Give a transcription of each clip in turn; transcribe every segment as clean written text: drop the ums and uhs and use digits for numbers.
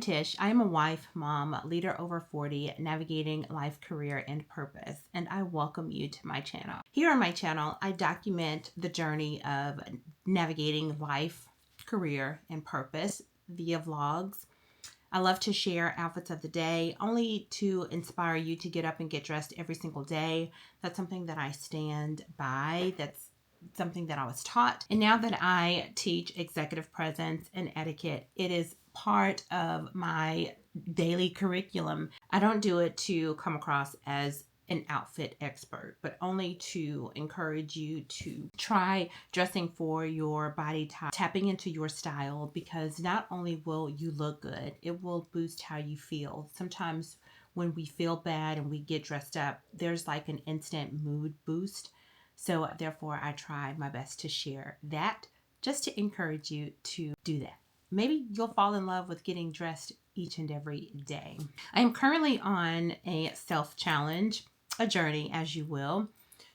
Tish. I am a wife, mom, leader over 40, navigating life, career, and purpose, and I welcome you to my channel. Here on my channel, I document the journey of navigating life, career, and purpose via vlogs. I love to share outfits of the day, only to inspire you to get up and get dressed every single day. That's something that I stand by. That's something that I was taught. And now that I teach executive presence and etiquette, it is part of my daily curriculum. I don't do it to come across as an outfit expert, but only to encourage you to try dressing for your body type, tapping into your style, because not only will you look good, it will boost how you feel. Sometimes when we feel bad and we get dressed up, there's like an instant mood boost. So therefore, I try my best to share that just to encourage you to do that. Maybe you'll fall in love with getting dressed each and every day. I am currently on a self-challenge, a journey, as you will,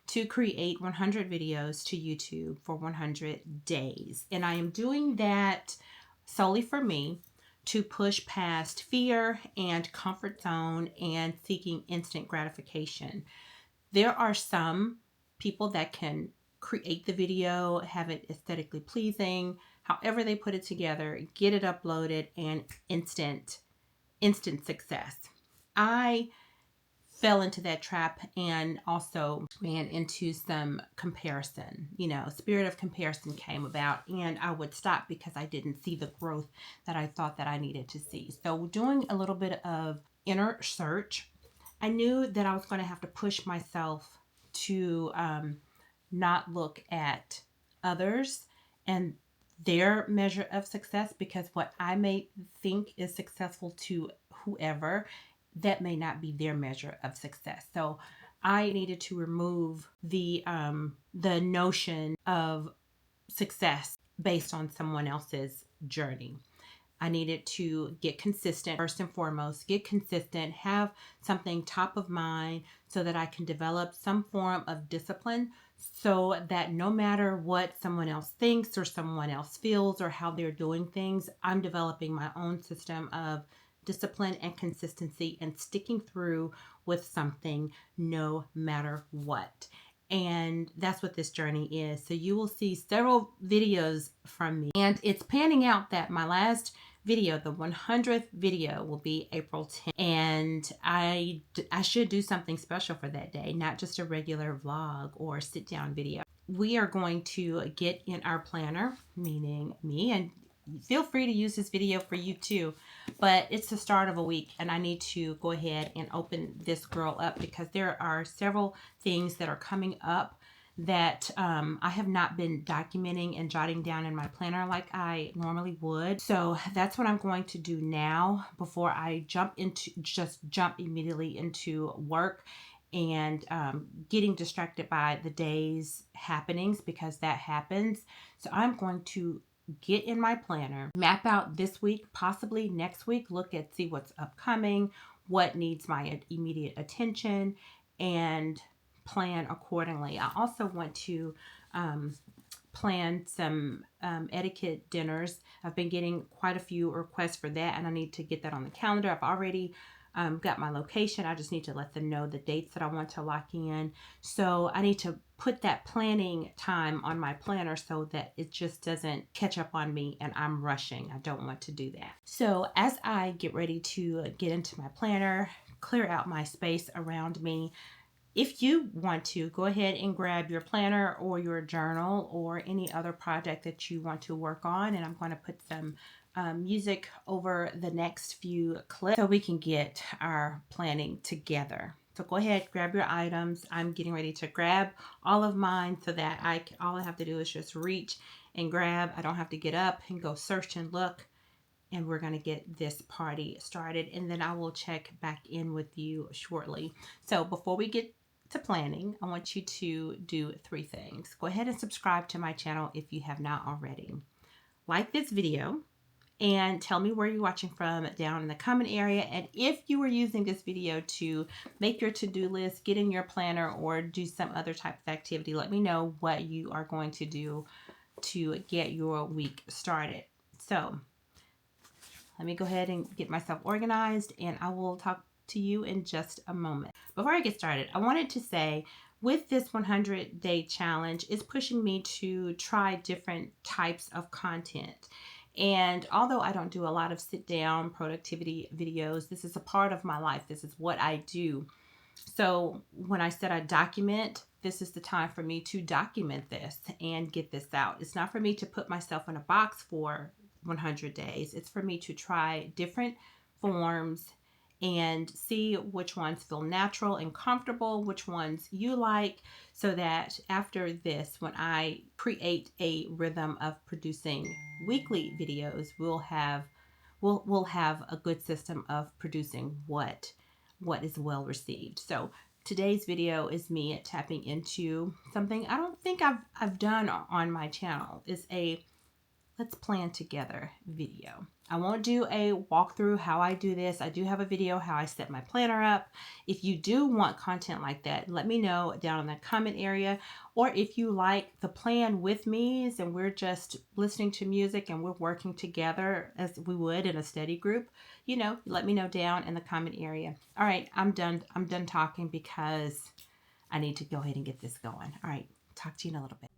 to create 100 videos to YouTube for 100 days. And I am doing that solely for me, to push past fear and comfort zone and seeking instant gratification. There are some people that can create the video, have it aesthetically pleasing, however they put it together, get it uploaded, and instant success. I fell into that trap and also ran into some comparison. Spirit of comparison came about, and I would stop because I didn't see the growth that I thought that I needed to see. So doing a little bit of inner search, I knew that I was going to have to push myself to not look at others and their measure of success, because what I may think is successful to whoever, that may not be their measure of success. So I needed to remove the notion of success based on someone else's journey. I needed to get consistent, first and foremost, get consistent, have something top of mind so that I can develop some form of discipline, so that no matter what someone else thinks or someone else feels or how they're doing things, I'm developing my own system of discipline and consistency and sticking through with something no matter what. And that's what this journey is. So you will see several videos from me, and it's panning out that my last video, the 100th video, will be April 10th, and I should do something special for that day, not just a regular vlog or sit down video. We are going to get in our planner, meaning me, and feel free to use this video for you too, but it's the start of a week and I need to go ahead and open this girl up because there are several things that are coming up that I have not been documenting and jotting down in my planner like I normally would. So that's what I'm going to do now before I jump immediately into work and getting distracted by the day's happenings, because that happens. So I'm going to get in my planner, map out this week, possibly next week, see what's upcoming, what needs my immediate attention, and plan accordingly. I also want to plan some etiquette dinners. I've been getting quite a few requests for that, and I need to get that on the calendar. I've already got my location. I just need to let them know the dates that I want to lock in. So I need to put that planning time on my planner so that it just doesn't catch up on me and I'm rushing. I don't want to do that. So as I get ready to get into my planner, clear out my space around me, if you want to, go ahead and grab your planner or your journal or any other project that you want to work on. And I'm going to put some music over the next few clips so we can get our planning together. So go ahead, grab your items. I'm getting ready to grab all of mine so that all I have to do is just reach and grab. I don't have to get up and go search and look. And we're going to get this party started. And then I will check back in with you shortly. So before we get to planning, I want you to do 3 things. Go ahead and subscribe to my channel if you have not already. Like this video and tell me where you're watching from down in the comment area. And if you were using this video to make your to-do list, get in your planner, or do some other type of activity, let me know what you are going to do to get your week started. So let me go ahead and get myself organized, and I will talk to you in just a moment. Before I get started, I wanted to say with this 100-day challenge, it's pushing me to try different types of content. And although I don't do a lot of sit down productivity videos, this is a part of my life. This is what I do. So when I said I document, this is the time for me to document this and get this out. It's not for me to put myself in a box for 100 days. It's for me to try different forms and see which ones feel natural and comfortable, which ones you like, so that after this, when I create a rhythm of producing weekly videos, we'll have a good system of producing what is well received. So today's video is me tapping into something I don't think I've done on my channel. It's a let's plan together video. I won't do a walkthrough how I do this. I do have a video how I set my planner up. If you do want content like that, let me know down in the comment area. Or if you like the plan with me's and we're just listening to music and we're working together as we would in a study group, let me know down in the comment area. All right, I'm done talking because I need to go ahead and get this going. All right, talk to you in a little bit.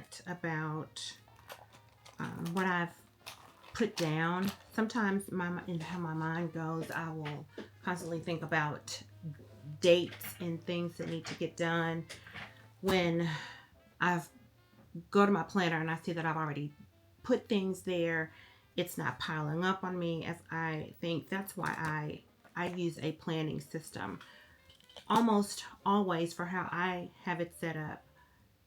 rant about what I've put down. Sometimes in how my mind goes, I will constantly think about dates and things that need to get done. When I go to my planner and I see that I've already put things there, it's not piling up on me as I think. That's why I use a planning system almost always for how I have it set up.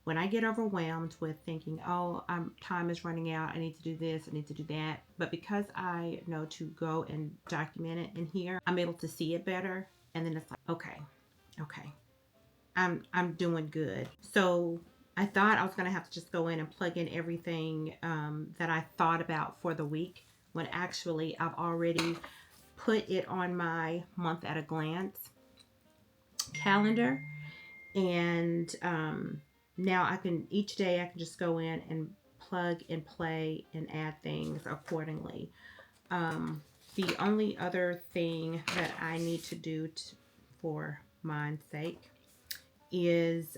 When I get overwhelmed with thinking, oh, time is running out, I need to do this, I need to do that. But because I know to go and document it in here, I'm able to see it better. And then it's like, okay, I'm doing good. So I thought I was going to have to just go in and plug in everything that I thought about for the week, when actually I've already put it on my month at a glance calendar. And now I can, each day I can just go in and plug and play and add things accordingly. The only other thing that I need to do for mine's sake is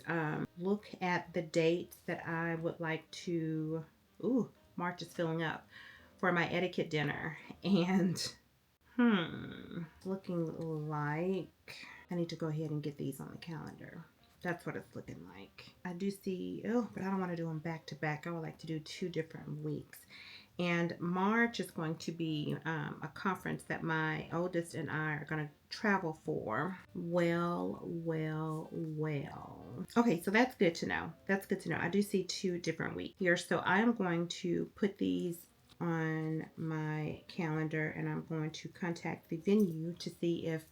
look at the dates that I would like to, March is filling up, for my etiquette dinner. And looking like I need to go ahead and get these on the calendar. That's what it's looking like. I do see, but I don't want to do them back to back. I would like to do 2 different weeks. And March is going to be a conference that my oldest and I are going to travel for. Well. Okay, so that's good to know. That's good to know. I do see 2 different weeks here. So I am going to put these on my calendar, and I'm going to contact the venue to see if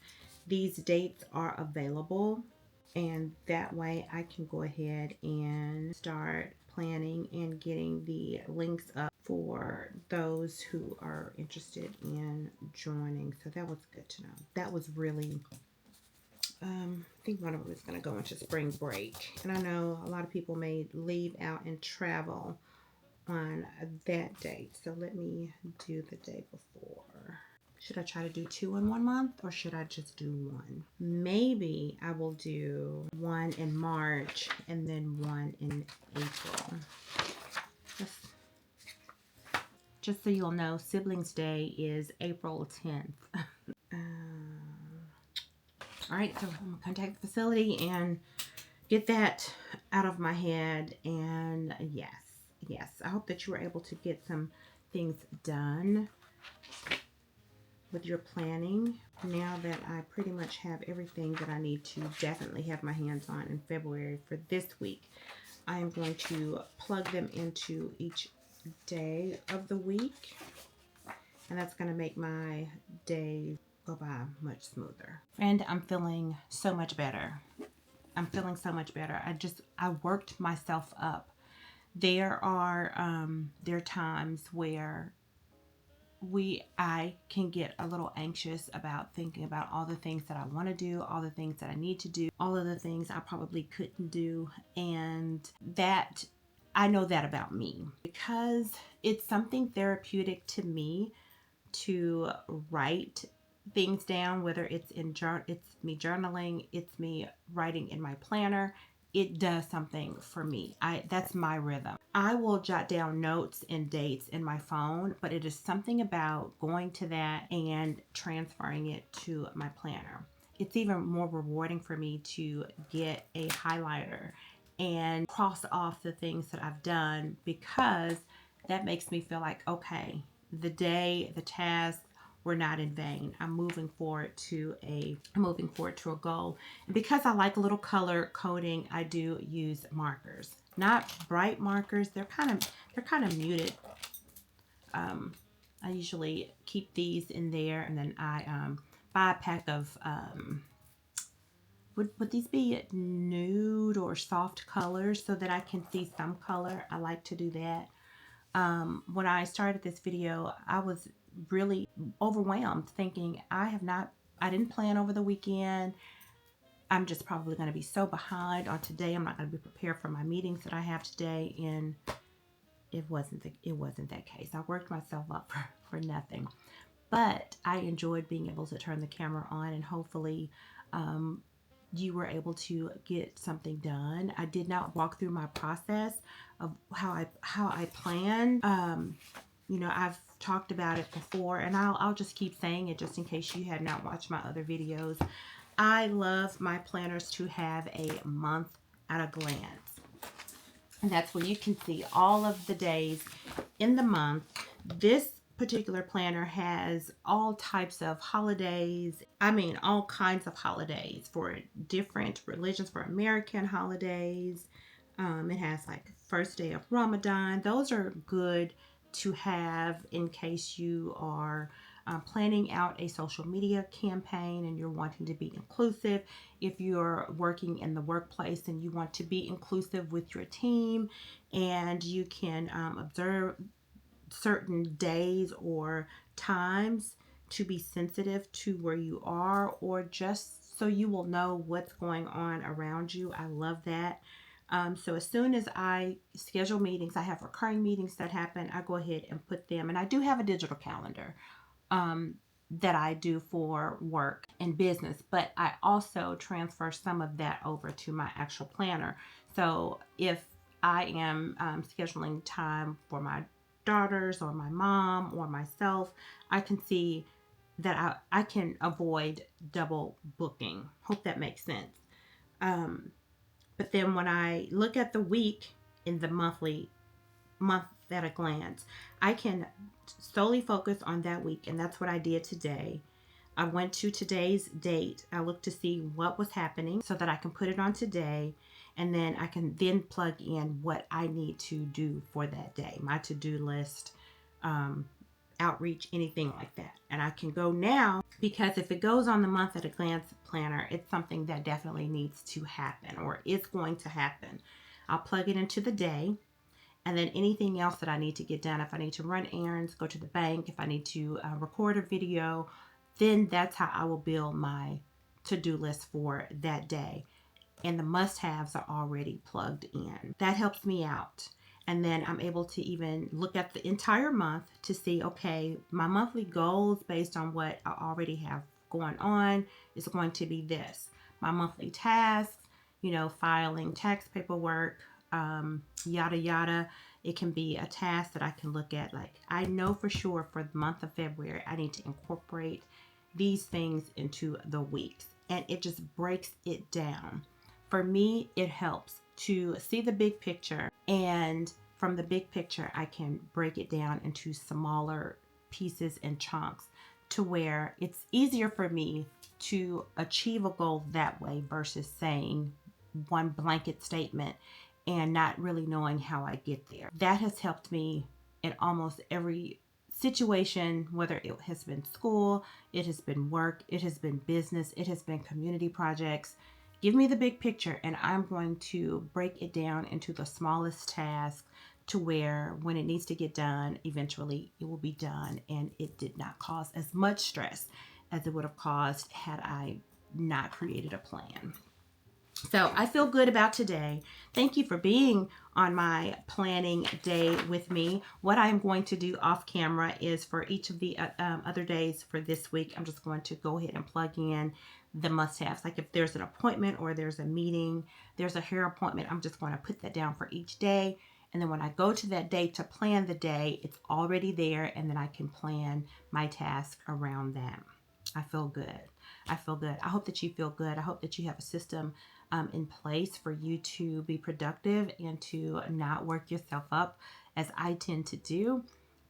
these dates are available. And that way I can go ahead and start planning and getting the links up for those who are interested in joining. So that was good to know. That was really, I think one of them is going to go into spring break. And I know a lot of people may leave out and travel on that date. So let me do the day before. Should I try to do 2 in 1 month, or should I just do 1? Maybe I will do 1 in March and then 1 in April. Just so you'll know, Siblings Day is April 10th. All right, so I'm going to contact the facility and get that out of my head. And yes, I hope that you were able to get some things done with your planning. Now that I pretty much have everything that I need to definitely have my hands on in February for this week, I am going to plug them into each day of the week, and that's going to make my day go by much smoother. And I'm feeling so much better. I'm feeling so much better. I worked myself up. There are times where I can get a little anxious about thinking about all the things that I want to do, all the things that I need to do, all of the things I probably couldn't do. And that, I know that about me, because it's something therapeutic to me to write things down, whether it's it's me journaling, it's me writing in my planner. It does something for me. That's my rhythm. I will jot down notes and dates in my phone, but it is something about going to that and transferring it to my planner. It's even more rewarding for me to get a highlighter and cross off the things that I've done, because that makes me feel like, okay, the task were not in vain. I'm moving forward to a goal. And because I like a little color coding, I do use markers. Not bright markers. They're kind of muted. I usually keep these in there, and then I buy a pack of would these be nude or soft colors so that I can see some color? I like to do that. When I started this video, I was really overwhelmed, thinking I didn't plan over the weekend. I'm just probably going to be so behind on today. I'm not going to be prepared for my meetings that I have today. And it wasn't that case. I worked myself up for nothing. But I enjoyed being able to turn the camera on and hopefully you were able to get something done. I did not walk through my process of how I planned. You know, I've talked about it before, and I'll just keep saying it just in case you had not watched my other videos. I love my planners to have a month at a glance. And that's where you can see all of the days in the month. This particular planner has all types of holidays. I mean, all kinds of holidays for different religions, for American holidays. It has like first day of Ramadan. Those are good to have in case you are planning out a social media campaign and you're wanting to be inclusive. If you're working in the workplace and you want to be inclusive with your team, and you can observe certain days or times to be sensitive to where you are, or just so you will know what's going on around you. I love that. So as soon as I schedule meetings, I have recurring meetings that happen, I go ahead and put them, and I do have a digital calendar that I do for work and business, but I also transfer some of that over to my actual planner. So if I am scheduling time for my daughters or my mom or myself, I can see that I can avoid double booking. Hope that makes sense. But then when I look at the week in the month at a glance, I can solely focus on that week, and that's what I did today. I went to today's date. I looked to see what was happening so that I can put it on today, and then I can then plug in what I need to do for that day, my to-do list, outreach, anything like that. And I can go now, because if it goes on the month at a glance planner, it's something that definitely needs to happen, or is going to happen. I'll plug it into the day, and then anything else that I need to get done, if I need to run errands, go to the bank, if I need to record a video, then that's how I will build my to-do list for that day. And the must-haves are already plugged in. That helps me out. And then I'm able to even look at the entire month to see, okay, my monthly goals based on what I already have going on is going to be this. My monthly tasks, you know, filing tax paperwork, yada yada. It can be a task that I can look at, like, I know for sure for the month of February I need to incorporate these things into the weeks, and it just breaks it down. For me, it helps to see the big picture, and from the big picture I can break it down into smaller pieces and chunks to where it's easier for me to achieve a goal that way versus saying one blanket statement and not really knowing how I get there. That has helped me in almost every situation, whether it has been school, it has been work, it has been business, it has been community projects. Give me the big picture, and I'm going to break it down into the smallest tasks to where when it needs to get done, eventually it will be done, and it did not cause as much stress as it would have caused had I not created a plan. So I feel good about today. Thank you for being on my planning day with me. What I'm going to do off camera is for each of the other days for this week, I'm just going to go ahead and plug in the must-haves. Like if there's an appointment or there's a meeting, there's a hair appointment, I'm just going to put that down for each day. And then when I go to that day to plan the day, it's already there, and then I can plan my task around that. I feel good. I feel good. I hope that you feel good. I hope that you have a system in place for you to be productive and to not work yourself up as I tend to do.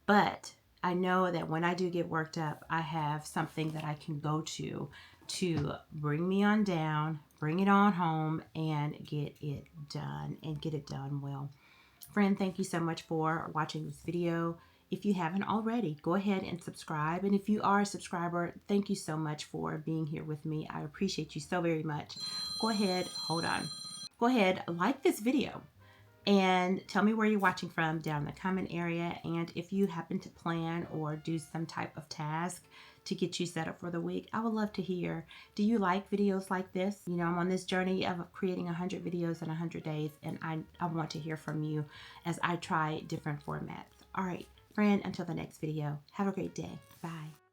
But I know that when I do get worked up, I have something that I can go to bring me on down, bring it on home, and get it done, and get it done well. Friend, thank you so much for watching this video. If you haven't already, go ahead and subscribe. And if you are a subscriber, thank you so much for being here with me. I appreciate you so very much. Go ahead, Go ahead, like this video and tell me where you're watching from down in the comment area. And if you happen to plan or do some type of task to get you set up for the week, I would love to hear. Do you like videos like this? You know, I'm on this journey of creating 100 videos in 100 days, and I want to hear from you as I try different formats. All right, friend, until the next video, have a great day. Bye.